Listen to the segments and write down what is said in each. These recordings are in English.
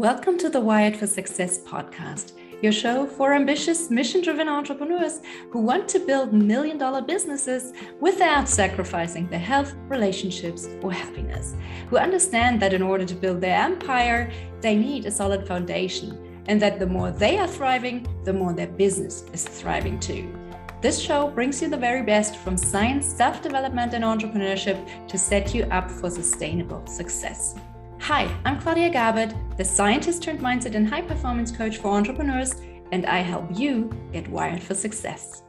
Welcome to the Wired for Success podcast, your show for ambitious, mission-driven entrepreneurs who want to build million-dollar businesses without sacrificing their health, relationships, or happiness, who understand that in order to build their empire, they need a solid foundation, and that the more they are thriving, the more their business is thriving too. This show brings you the very best from science, self-development, and entrepreneurship to set you up for sustainable success. Hi, I'm Claudia Garbutt, the scientist turned mindset and high performance coach for entrepreneurs, and I help you get wired for success.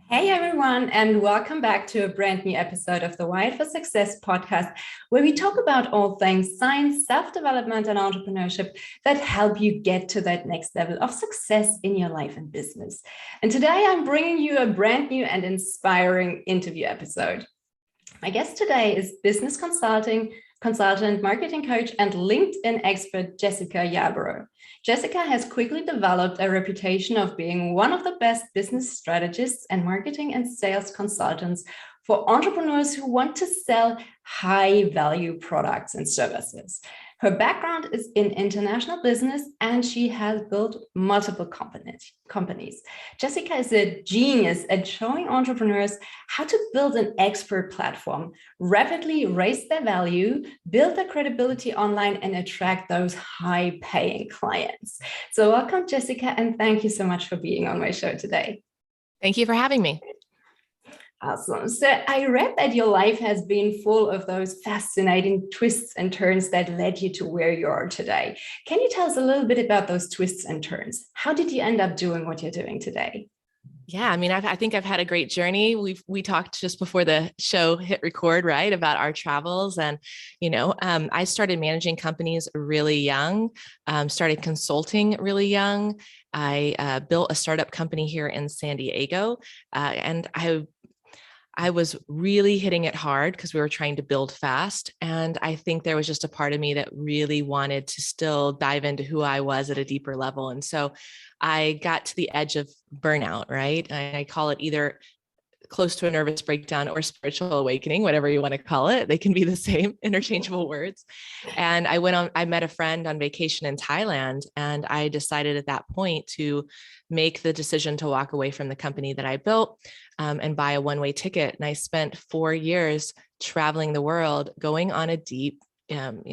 Hey everyone, and welcome back to a brand new episode of the Wired for Success podcast, where we talk about all things science, self-development, and entrepreneurship that help you get to that next level of success in your life and business. And today I'm bringing you a brand new and inspiring interview episode. My guest today is business consultant, marketing coach, and LinkedIn expert, Jessica Yarbrough. Jessica has quickly developed a reputation of being one of the best business strategists and marketing and sales consultants for entrepreneurs who want to sell high-value products and services. Her background is in international business, and she has built multiple companies. Jessica is a genius at showing entrepreneurs how to build an expert platform, rapidly raise their value, build their credibility online, and attract those high-paying clients. So welcome, Jessica, and thank you so much for being on my show today. Thank you for having me. Awesome. So I read that your life has been full of those fascinating twists and turns that led you to where you are today. Can you tell us a little bit about those twists and turns? How did you end up doing what you're doing today? Yeah, I mean, I think I've had a great journey. We talked just before the show hit record, right, about our travels. And, I started managing companies really young, started consulting really young. I built a startup company here in San Diego, and I was really hitting it hard because we were trying to build fast. And I think there was just a part of me that really wanted to still dive into who I was at a deeper level. And so I got to the edge of burnout, right? I call it either close to a nervous breakdown or spiritual awakening, whatever you want to call it. They can be the same, interchangeable words. And I met a friend on vacation in Thailand, and I decided at that point to make the decision to walk away from the company that I built and buy a one-way ticket. And I spent 4 years traveling the world, going on a deep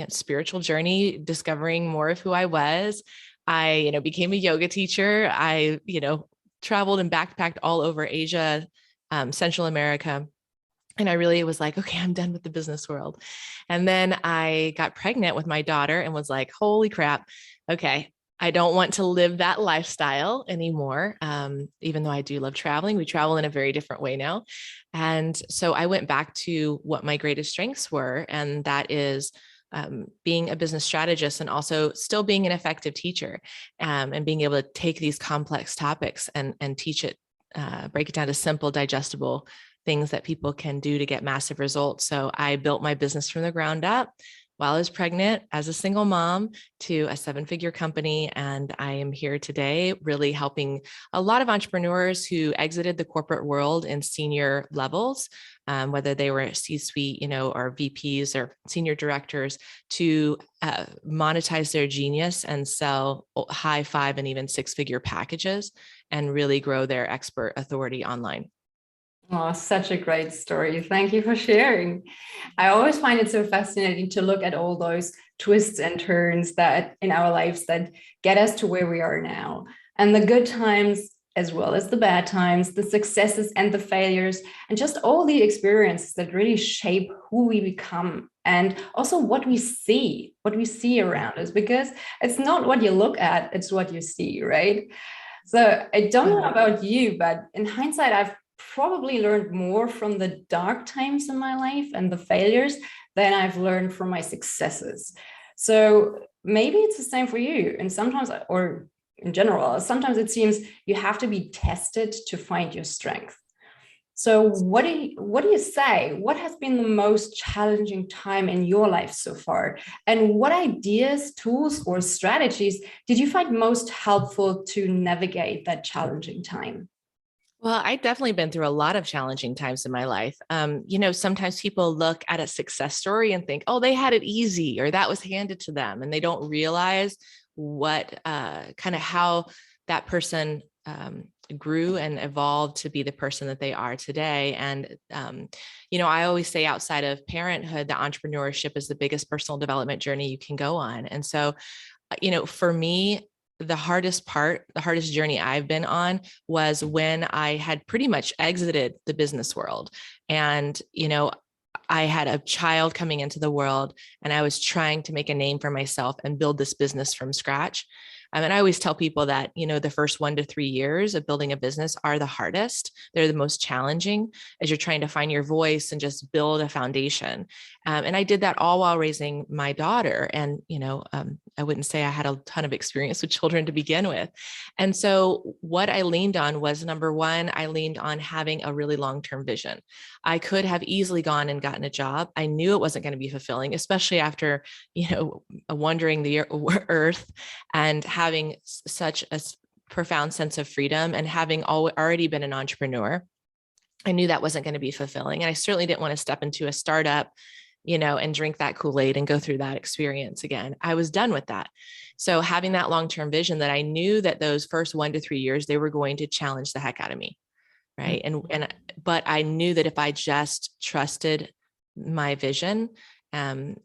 spiritual journey, discovering more of who I was. I, became a yoga teacher. I, traveled and backpacked all over Asia, Central America. And I really was like, okay, I'm done with the business world. And then I got pregnant with my daughter and was like, holy crap. Okay, I don't want to live that lifestyle anymore. Even though I do love traveling, we travel in a very different way now. And so I went back to what my greatest strengths were. And that is being a business strategist and also still being an effective teacher and being able to take these complex topics and teach it, break it down to simple, digestible things that people can do to get massive results. So I built my business from the ground up while I was pregnant as a single mom to a 7-figure company. And I am here today really helping a lot of entrepreneurs who exited the corporate world in senior levels, whether they were C-suite, or VPs or senior directors, to monetize their genius and sell high 5 and even 6-figure packages and really grow their expert authority online. Oh, such a great story. Thank you for sharing. I always find it so fascinating to look at all those twists and turns that in our lives that get us to where we are now. And the good times as well as the bad times, the successes and the failures, and just all the experiences that really shape who we become and also what we see around us, because it's not what you look at, it's what you see, right? So I don't know about you, but in hindsight, I've probably learned more from the dark times in my life and the failures than I've learned from my successes. So maybe it's the same for you. And sometimes, or in general, sometimes it seems you have to be tested to find your strength. So what do you say? What has been the most challenging time in your life so far? And what ideas, tools, or strategies did you find most helpful to navigate that challenging time? Well, I've definitely been through a lot of challenging times in my life. Sometimes people look at a success story and think, oh, they had it easy or that was handed to them. And they don't realize what kind of how that person grew and evolved to be the person that they are today. And, I always say outside of parenthood, the entrepreneurship is the biggest personal development journey you can go on. And so, for me, the hardest journey I've been on was when I had pretty much exited the business world. And, I had a child coming into the world and I was trying to make a name for myself and build this business from scratch. And I always tell people that, the first 1 to 3 years of building a business are the hardest. They're the most challenging as you're trying to find your voice and just build a foundation. And I did that all while raising my daughter. And, I wouldn't say I had a ton of experience with children to begin with. And so what I leaned on was, number one, I leaned on having a really long-term vision. I could have easily gone and gotten a job. I knew it wasn't going to be fulfilling, especially after, wandering the earth and having such a profound sense of freedom and having already been an entrepreneur. I knew that wasn't going to be fulfilling. And I certainly didn't want to step into a startup, and drink that Kool-Aid and go through that experience again. I was done with that. So having that long-term vision that I knew that those first 1 to 3 years, they were going to challenge the heck out of me. Right. But I knew that if I just trusted my vision, and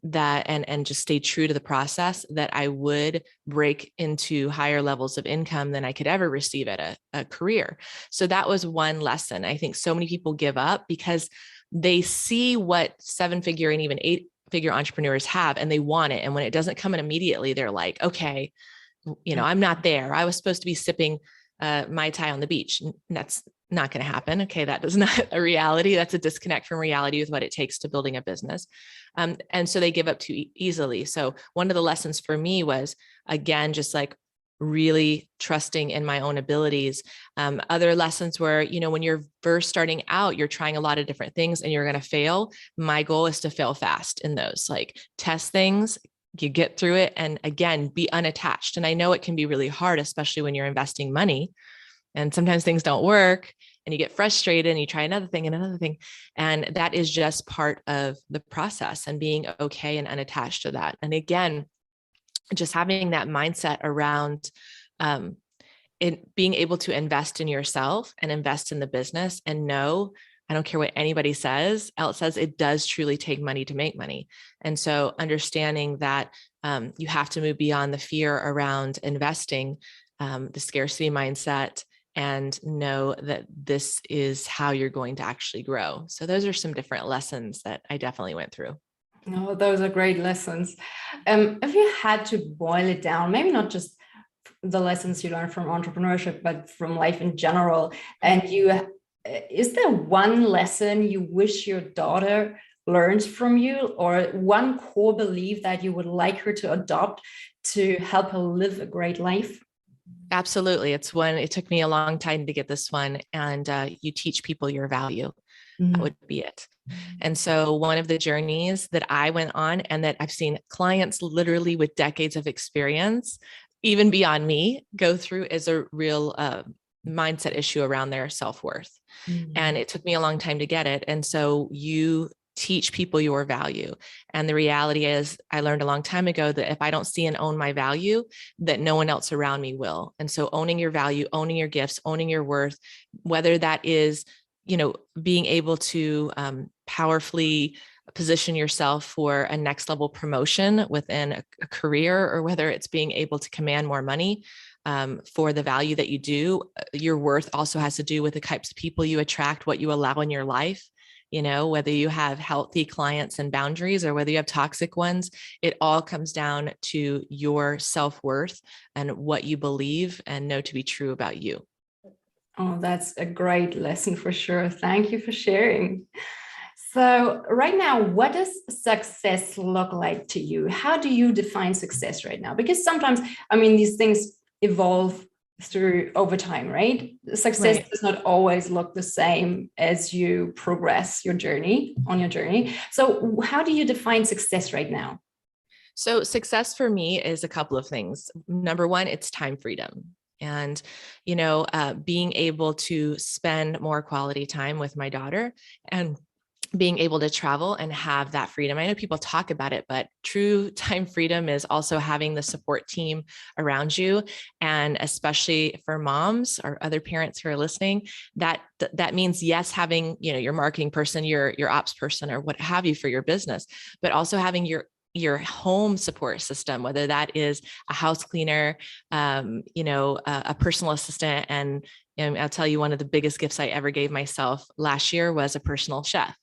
just stay true to the process, that I would break into higher levels of income than I could ever receive at a career. So that was one lesson. I think so many people give up because they see what 7-figure and even 8-figure entrepreneurs have, and they want it. And when it doesn't come in immediately, they're like, okay, I'm not there. I was supposed to be sipping Mai Tai on the beach. That's not going to happen. Okay. That is not a reality. That's a disconnect from reality with what it takes to building a business. And so they give up too easily. So one of the lessons for me was, again, just like really trusting in my own abilities. Other lessons were, when you're first starting out, you're trying a lot of different things and you're going to fail. My goal is to fail fast in those, like test things, you get through it, and again, be unattached. And I know it can be really hard, especially when you're investing money and sometimes things don't work and you get frustrated and you try another thing and another thing. And that is just part of the process and being okay and unattached to that. And again, just having that mindset around being able to invest in yourself and invest in the business and know, I don't care what anybody says, else says, it does truly take money to make money. And so understanding that you have to move beyond the fear around investing, the scarcity mindset, and know that this is how you're going to actually grow. So those are some different lessons that I definitely went through. No, those are great lessons. If you had to boil it down, maybe not just the lessons you learned from entrepreneurship, but from life in general, and is there one lesson you wish your daughter learns from you, or one core belief that you would like her to adopt to help her live a great life? Absolutely. It took me a long time to get this one. And you teach people your value. Mm-hmm. That would be it. And so one of the journeys that I went on and that I've seen clients literally with decades of experience, even beyond me, go through is a real mindset issue around their self-worth. Mm-hmm. And it took me a long time to get it. And so you teach people your value. And the reality is, I learned a long time ago that if I don't see and own my value, that no one else around me will. And so owning your value, owning your gifts, owning your worth, whether that is, being able to powerfully position yourself for a next level promotion within a career, or whether it's being able to command more money for the value that you do. Your worth also has to do with the types of people you attract, what you allow in your life. Whether you have healthy clients and boundaries or whether you have toxic ones, it all comes down to your self-worth and what you believe and know to be true about you. Oh, that's a great lesson for sure. Thank you for sharing. So right now, what does success look like to you? How do you define success right now? Because sometimes, these things evolve through over time, right? Success Right. does not always look the same as you progress on your journey. So how do you define success right now? So success for me is a couple of things. Number one, it's time freedom. And, being able to spend more quality time with my daughter and being able to travel and have that freedom. I know people talk about it, but true time freedom is also having the support team around you. And especially for moms or other parents who are listening, that means, yes, having, your marketing person, your ops person, or what have you for your business, but also having your home support system, whether that is a house cleaner, a personal assistant. And I'll tell you, one of the biggest gifts I ever gave myself last year was a personal chef,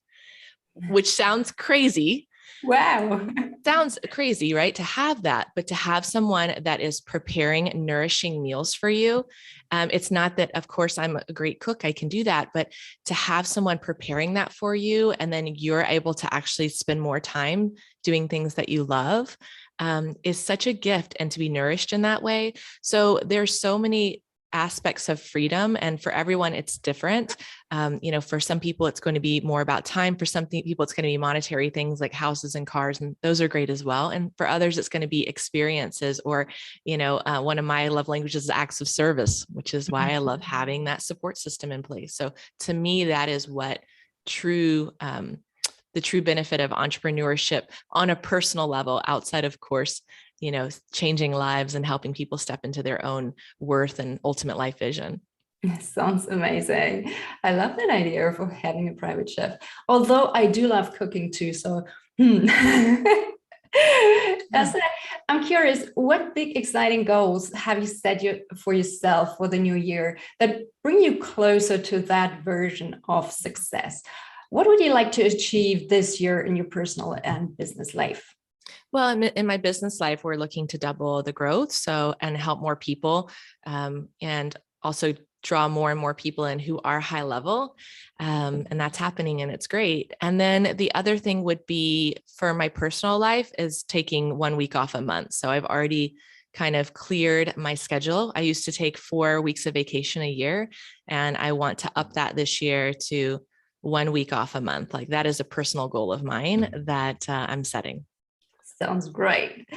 which sounds crazy. Wow. Sounds crazy, right? To have that, but to have someone that is preparing nourishing meals for you. It's not that, of course, I'm a great cook, I can do that, but to have someone preparing that for you, and then you're able to actually spend more time doing things that you love, is such a gift, and to be nourished in that way. So there's so many aspects of freedom, and for everyone it's different. For some people it's going to be more about time. For some people it's going to be monetary things like houses and cars, and those are great as well. And for others it's going to be experiences, or one of my love languages is acts of service, which is why I love having that support system in place. So to me, that is what the true benefit of entrepreneurship on a personal level, outside of course, changing lives and helping people step into their own worth and ultimate life vision. Sounds amazing. I love that idea of having a private chef. Although I do love cooking too. So, I'm curious, what big exciting goals have you set for yourself for the new year that bring you closer to that version of success? What would you like to achieve this year in your personal and business life? Well, in my business life, we're looking to double the growth, and help more people, and also draw more and more people in who are high level. And that's happening, and it's great. And then the other thing would be, for my personal life, is taking 1 week off a month. So I've already kind of cleared my schedule. I used to take 4 weeks of vacation a year, and I want to up that this year to 1 week off a month. Like, that is a personal goal of mine that I'm setting. Sounds great.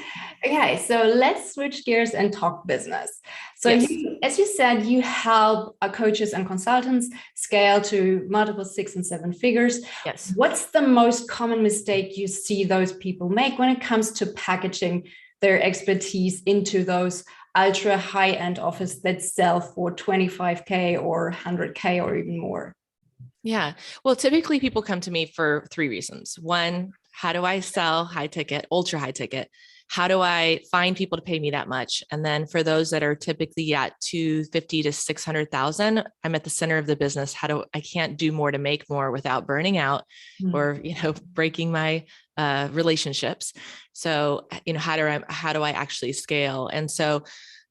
Okay, so let's switch gears and talk business. So Yes. as you said, you help coaches and consultants scale to multiple 6 and 7 figures. Yes. What's the most common mistake you see those people make when it comes to packaging their expertise into those ultra high-end offers that sell for 25K or 100K or even more? Yeah. Well, typically people come to me for 3 reasons. One, how do I sell high ticket, ultra high ticket? How do I find people to pay me that much? And then for those that are typically at 250 to 600,000, I'm at the center of the business. I can't do more to make more without burning out or, breaking my relationships. So, how do I actually scale? And so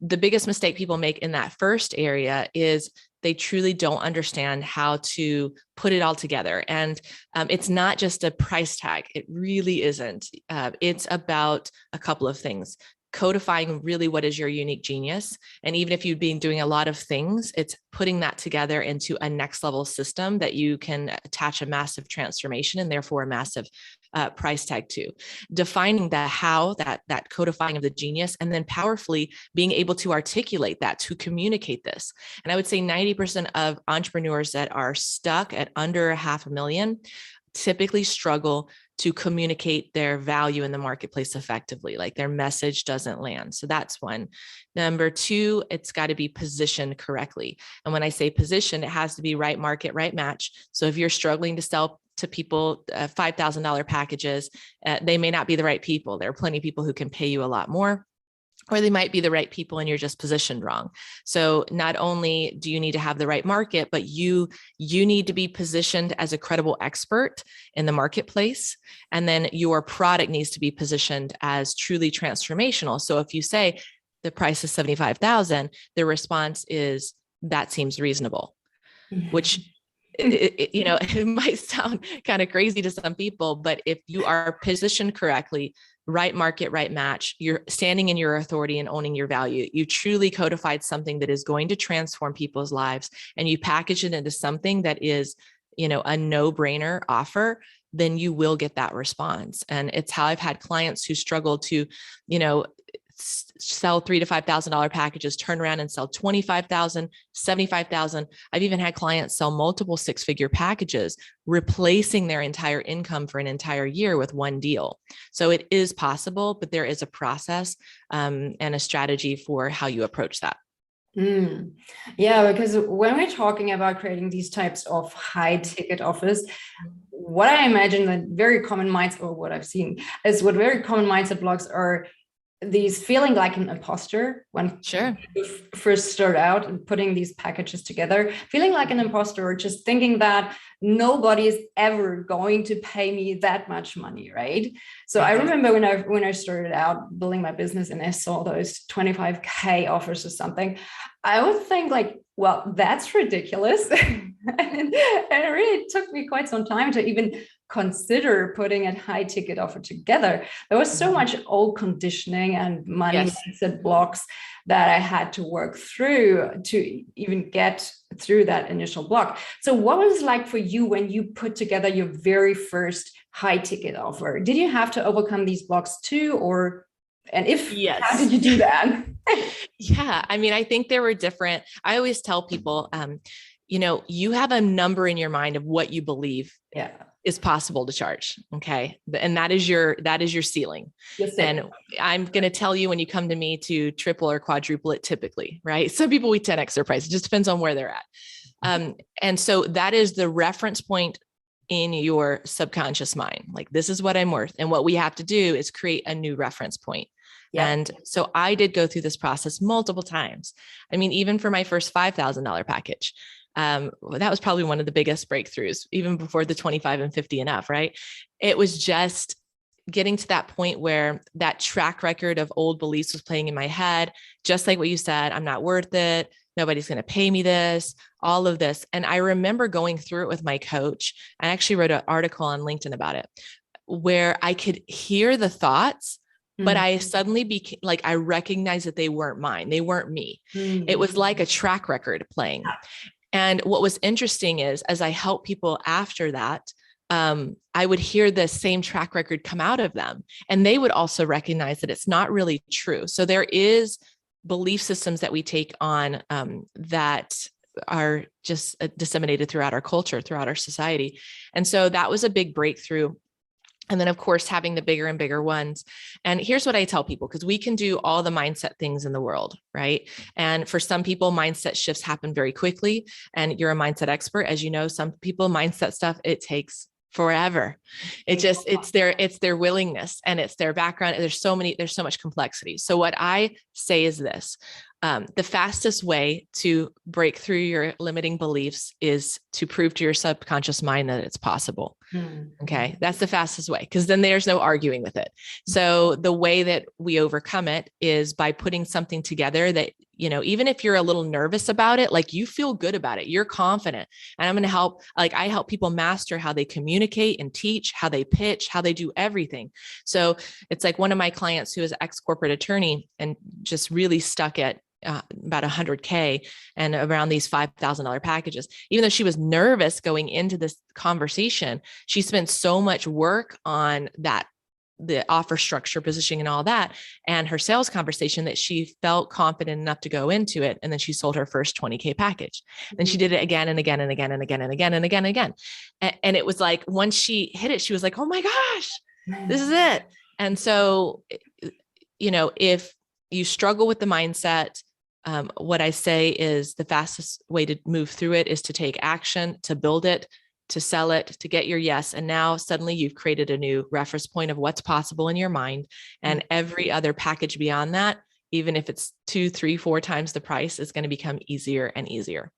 the biggest mistake people make in that first area is they truly don't understand how to put it all together. And it's not just a price tag. It really isn't. It's about a couple of things. Codifying really what is your unique genius. And even if you've been doing a lot of things, it's putting that together into a next level system that you can attach a massive transformation and therefore a massive price tag to. Defining the how, that codifying of the genius, and then powerfully being able to articulate that, to communicate this. And I would say 90% of entrepreneurs that are stuck at under $500,000 typically struggle to communicate their value in the marketplace effectively. Like, their message doesn't land. So that's one. Number two, it's got to be positioned correctly. And when I say position, it has to be right market, right match. So if you're struggling to sell to people $5,000 packages, they may not be the right people. There are plenty of people who can pay you a lot more, or they might be the right people and you're just positioned wrong. So not only do you need to have the right market, but you need to be positioned as a credible expert in the marketplace. And then your product needs to be positioned as truly transformational. So if you say the price is 75,000, the response is, that seems reasonable, which it might sound kind of crazy to some people, but if you are positioned correctly, right market, right match, you're standing in your authority and owning your value, you truly codified something that is going to transform people's lives, and you package it into something that is, a no-brainer offer, then you will get that response. And it's how I've had clients who struggle to, sell $3,000 to $5,000 packages, turn around and sell 25,000, 75,000. I've even had clients sell multiple six-figure packages, replacing their entire income for an entire year with one deal. So it is possible, but there is a process and a strategy for how you approach that. Yeah, because when we're talking about creating these types of high ticket offers, what I imagine that very common minds, or what I've seen is what very common mindset blocks are these feeling like an imposter when you first start out and putting these packages together, feeling like an imposter, or just thinking that nobody is ever going to pay me that much money, right? So I remember when I started out building my business and I saw those 25K offers or something, I would think like, well, that's ridiculous. And it really took me quite some time to even consider putting a high ticket offer together. There was so much old conditioning and money mindset blocks that I had to work through to even get through that initial block. So what was it like for you when you put together your very first high ticket offer? Did you have to overcome these blocks too, or and if how did you do that? Yeah, I mean, I think there were different. I always tell people, you have a number in your mind of what you believe is possible to charge. Okay. And that is your ceiling. Yes, and I'm going to tell you when you come to me to triple or quadruple it typically, right? Some people we 10x their price. It just depends on where they're at. And so that is the reference point in your subconscious mind. Like, this is what I'm worth. And what we have to do is create a new reference point. And so I did go through this process multiple times. I mean, even for my first $5,000 package, that was probably one of the biggest breakthroughs, even before the 25 and 50 and up, right? It was just getting to that point where that track record of old beliefs was playing in my head, just like what you said, I'm not worth it. Nobody's going to pay me this, all of this. And I remember going through it with my coach. I actually wrote an article on LinkedIn about it, where I could hear the thoughts, but I suddenly became like, I recognized that they weren't mine. They weren't me. It was like a track record playing. And what was interesting is, as I help people after that, I would hear the same track record come out of them. And they would also recognize that it's not really true. So there is belief systems that we take on that are just disseminated throughout our culture, throughout our society. And so that was a big breakthrough. And then, of course, having the bigger and bigger ones. And here's what I tell people, because we can do all the mindset things in the world, right? And for some people, mindset shifts happen very quickly. And you're a mindset expert. As you know, some people, mindset stuff, it takes forever. It's their willingness and it's their background. There's so much complexity. So what I say is this. The fastest way to break through your limiting beliefs is to prove to your subconscious mind that it's possible. Okay. That's the fastest way, because then there's no arguing with it. So the way that we overcome it is by putting something together that, even if you're a little nervous about it, like you feel good about it, you're confident. And I'm going to I help people master how they communicate and teach, how they pitch, how they do everything. So it's like one of my clients who is an ex-corporate attorney and just really stuck at about 100K and around these $5,000 packages. Even though she was nervous going into this conversation, she spent so much work on that, the offer structure, positioning, and all that, and her sales conversation, that she felt confident enough to go into it. And then she sold her first 20K package. Then she did it again and again and again and again and again and again and again. And it was like, once she hit it, she was like, oh my gosh, this is it. And so, if you struggle with the mindset, what I say is the fastest way to move through it is to take action, to build it, to sell it, to get your yes. And now suddenly you've created a new reference point of what's possible in your mind. And every other package beyond that, even if it's 2, 3, 4 times the price, is going to become easier and easier.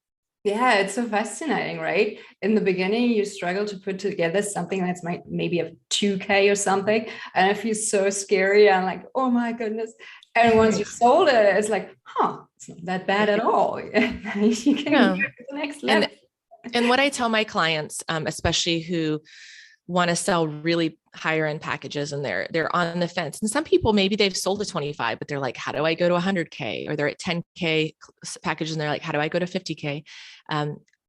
Yeah, it's so fascinating, right? In the beginning, you struggle to put together something that's maybe a 2K or something. And it feels so scary. And like, oh my goodness. And once you sold it, it's like, it's not that bad at all. You can go to the next level. And what I tell my clients, especially who want to sell really higher end packages and they're on the fence. And some people, maybe they've sold a 25, but they're like, how do I go to 100K? Or they're at 10K packages and they're like, how do I go to 50K?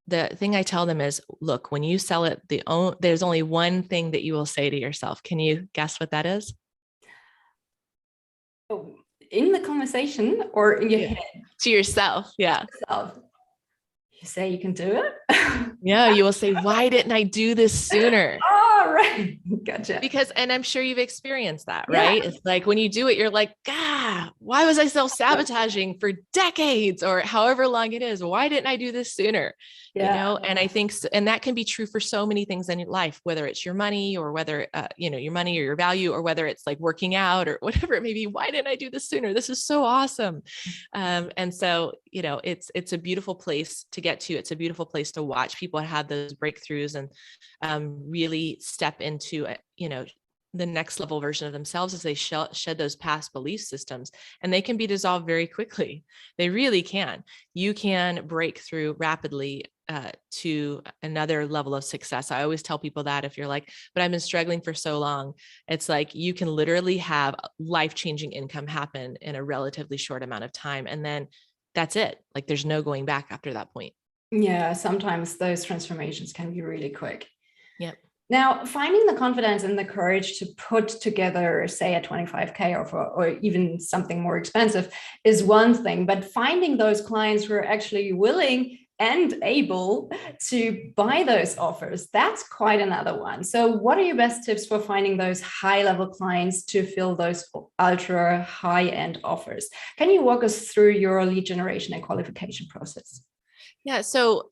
The thing I tell them is, look, when you sell it, there's only one thing that you will say to yourself. Can you guess what that is? in the conversation or in your head? To yourself. Yeah. You say you can do it. Yeah. You will say, why didn't I do this sooner? Oh, right. Gotcha. Because, and I'm sure you've experienced that, right? It's like when you do it, you're like, God, why was I self-sabotaging for decades or however long it is? Why didn't I do this sooner? You know, and I think, and that can be true for so many things in your life, whether it's your money or whether, your money or your value, or whether it's like working out or whatever it may be. Why didn't I do this sooner? This is so awesome. And so, it's a beautiful place to get to. It's a beautiful place to watch people have those breakthroughs and really step into, the next level version of themselves as they shed those past belief systems, and they can be dissolved very quickly. They really can. You can break through rapidly to another level of success. I always tell people that if you're like, but I've been struggling for so long, it's like you can literally have life-changing income happen in a relatively short amount of time. And then that's it. Like there's no going back after that point. Yeah, sometimes those transformations can be really quick. Yep. Now, finding the confidence and the courage to put together, say, a 25K offer or even something more expensive is one thing, but finding those clients who are actually willing and able to buy those offers, that's quite another one. So what are your best tips for finding those high-level clients to fill those ultra high-end offers? Can you walk us through your lead generation and qualification process? Yeah. So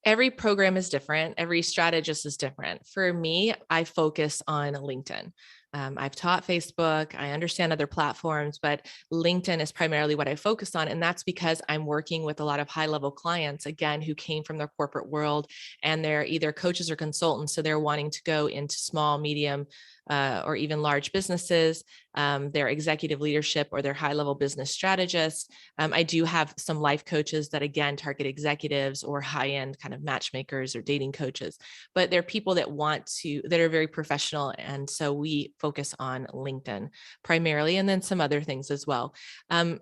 every program is different. Every strategist is different. For me, I focus on LinkedIn. I've taught Facebook. I understand other platforms, but LinkedIn is primarily what I focus on. And that's because I'm working with a lot of high-level clients, again, who came from their corporate world, and they're either coaches or consultants. So they're wanting to go into small, medium, or even large businesses, their executive leadership, or their high-level business strategists. I do have some life coaches that, again, target executives or high-end kind of matchmakers or dating coaches, but they're people that that are very professional. And so we focus on LinkedIn primarily, and then some other things as well.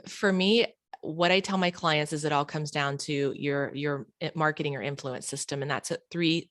For me, what I tell my clients is it all comes down to your marketing or influence system. And that's three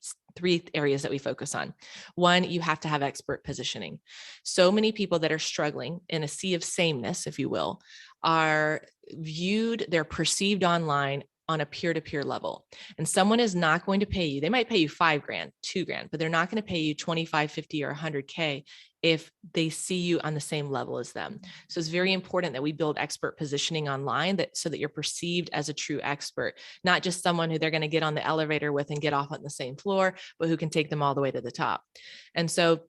areas that we focus on. One, you have to have expert positioning. So many people that are struggling in a sea of sameness, if you will, they're perceived online on a peer-to-peer level. And someone is not going to pay you. They might pay you $5,000, $2,000, but they're not going to pay you 25, 50, or 100K if they see you on the same level as them. So it's very important that we build expert positioning online so that you're perceived as a true expert, not just someone who they're going to get on the elevator with and get off on the same floor, but who can take them all the way to the top. And so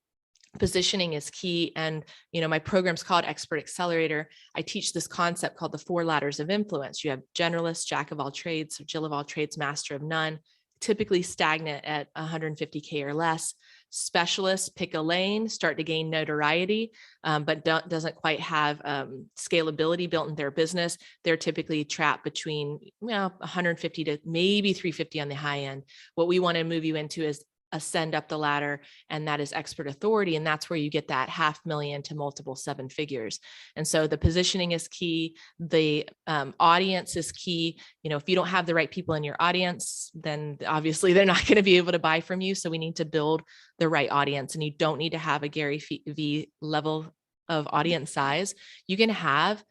positioning is key. And, my program's called Expert Accelerator. I teach this concept called the 4 ladders of influence. You have generalist, jack of all trades, Jill of all trades, master of none, typically stagnant at 150K or less. Specialists pick a lane, start to gain notoriety, but doesn't quite have scalability built in their business. They're typically trapped between 150 to maybe 350 on the high end. What we want to move you into is ascend up the ladder, and that is expert authority. And that's where you get that $500,000 to multiple 7 figures. And so the positioning is key. The audience is key. If you don't have the right people in your audience, then obviously they're not going to be able to buy from you. So we need to build the right audience, and you don't need to have a Gary V level of audience size. You can have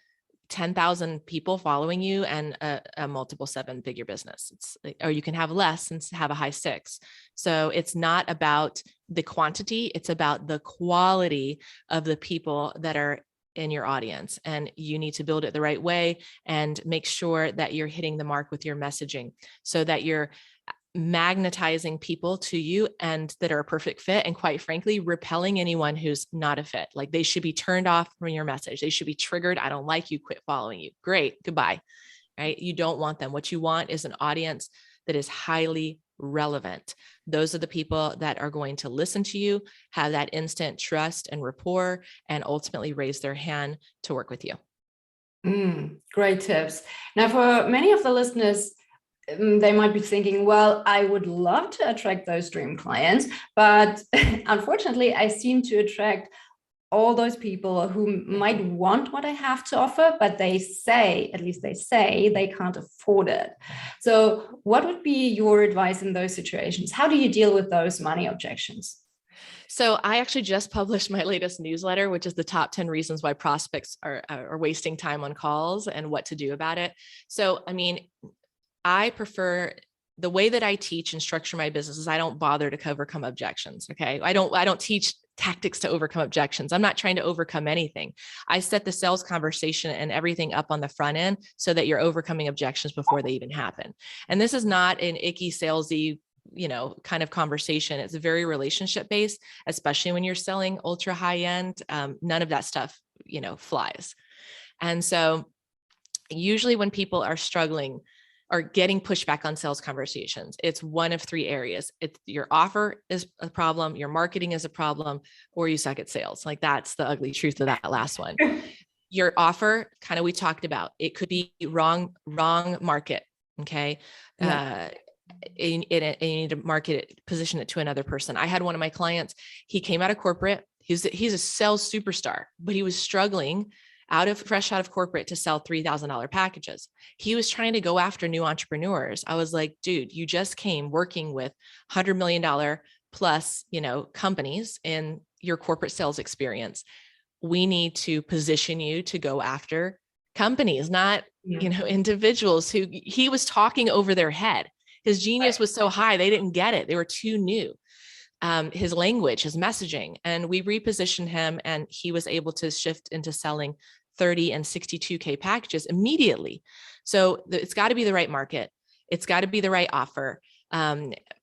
10,000 people following you and a multiple 7-figure business. Or you can have less and have a high 6. So it's not about the quantity, it's about the quality of the people that are in your audience. And you need to build it the right way and make sure that you're hitting the mark with your messaging so that you're magnetizing people to you and that are a perfect fit, and quite frankly, repelling anyone who's not a fit. Like they should be turned off from your message. They should be triggered. I don't like you, quit following you. Great, goodbye. Right? You don't want them. What you want is an audience that is highly relevant. Those are the people that are going to listen to you, have that instant trust and rapport, and ultimately raise their hand to work with you. Great tips. Now, for many of the listeners, they might be thinking, well, I would love to attract those dream clients, but unfortunately, I seem to attract all those people who might want what I have to offer, but they say they can't afford it. So what would be your advice in those situations? How do you deal with those money objections? So I actually just published my latest newsletter, which is the top 10 reasons why prospects are wasting time on calls and what to do about it. So, I mean, I prefer the way that I teach and structure my business is I don't bother to overcome objections. Okay. I don't teach tactics to overcome objections. I'm not trying to overcome anything. I set the sales conversation and everything up on the front end so that you're overcoming objections before they even happen. And this is not an icky salesy, kind of conversation. It's very relationship based, especially when you're selling ultra high end. None of that stuff, flies. And so usually when people are struggling or getting pushback on sales conversations, it's one of three areas. It's your offer is a problem, your marketing is a problem, or you suck at sales. Like that's the ugly truth of that last one. Your offer, kind of we talked about, it could be wrong market. Okay. Yeah. You need to market it, position it to another person. I had one of my clients, he came out of corporate. He's a sales superstar, but he was struggling fresh out of corporate to sell $3,000 packages. He was trying to go after new entrepreneurs. I was like, dude, you just came working with $100 million plus, companies in your corporate sales experience. We need to position you to go after companies, not, individuals who he was talking over their head. His genius was so high, they didn't get it. They were too new. His language, his messaging, and we repositioned him and he was able to shift into selling 30 and 62K packages immediately. So it's got to be the right market. It's got to be the right offer.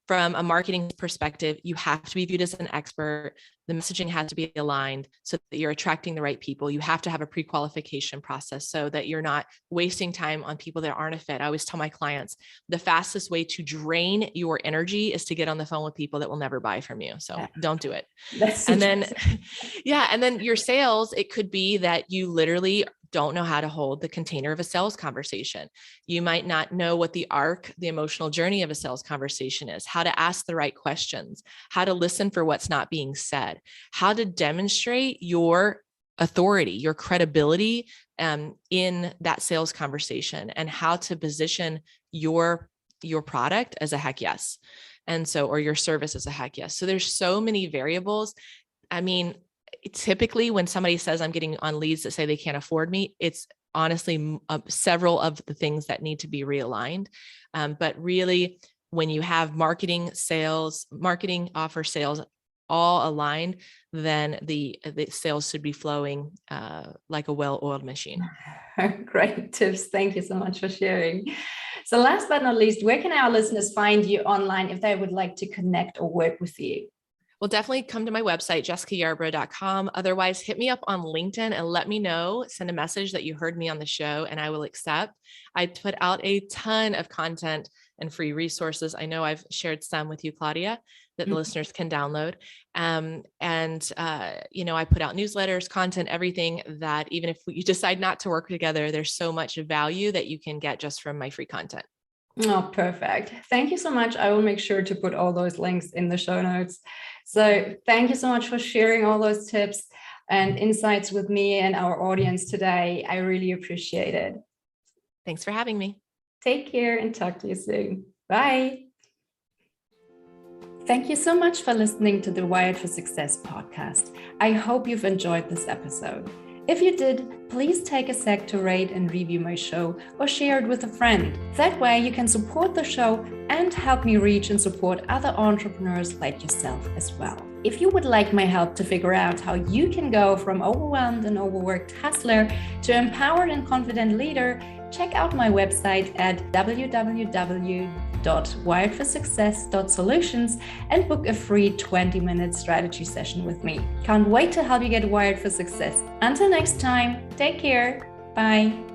From a marketing perspective, you have to be viewed as an expert. The messaging has to be aligned so that you're attracting the right people. You have to have a pre-qualification process so that you're not wasting time on people that aren't a fit. I always tell my clients, the fastest way to drain your energy is to get on the phone with people that will never buy from you. So don't do it. And then, and then your sales, it could be that you literally don't know how to hold the container of a sales conversation. You might not know what the emotional journey of a sales conversation is, how to ask the right questions, how to listen for what's not being said, how to demonstrate your authority, your credibility in that sales conversation, and how to position your product as a heck yes. And so, or your service as a heck yes. So there's so many variables. I mean, typically when somebody says I'm getting on leads that say they can't afford me, it's honestly several of the things that need to be realigned. But really, when you have marketing, offer, sales all aligned, then the sales should be flowing like a well-oiled machine. Great tips. Thank you so much for sharing. So last but not least, where can our listeners find you online if they would like to connect or work with you? Well, definitely come to my website, jessicayarbrough.com. Otherwise, hit me up on LinkedIn and let me know, send a message that you heard me on the show and I will accept. I put out a ton of content and free resources. I know I've shared some with you, Claudia, that the listeners can download. I put out newsletters, content, everything that even if you decide not to work together, there's so much value that you can get just from my free content. Oh, perfect. Thank you so much. I will make sure to put all those links in the show notes. So thank you so much for sharing all those tips and insights with me and our audience today. I really appreciate it. Thanks for having me. Take care and talk to you soon. Bye. Thank you so much for listening to the Wired for Success podcast. I hope you've enjoyed this episode. If you did, please take a sec to rate and review my show or share it with a friend. That way you can support the show and help me reach and support other entrepreneurs like yourself as well. If you would like my help to figure out how you can go from overwhelmed and overworked hustler to empowered and confident leader, check out my website at www.wiredforsuccess.solutions and book a free 20-minute strategy session with me. Can't wait to help you get wired for success. Until next time, take care. Bye.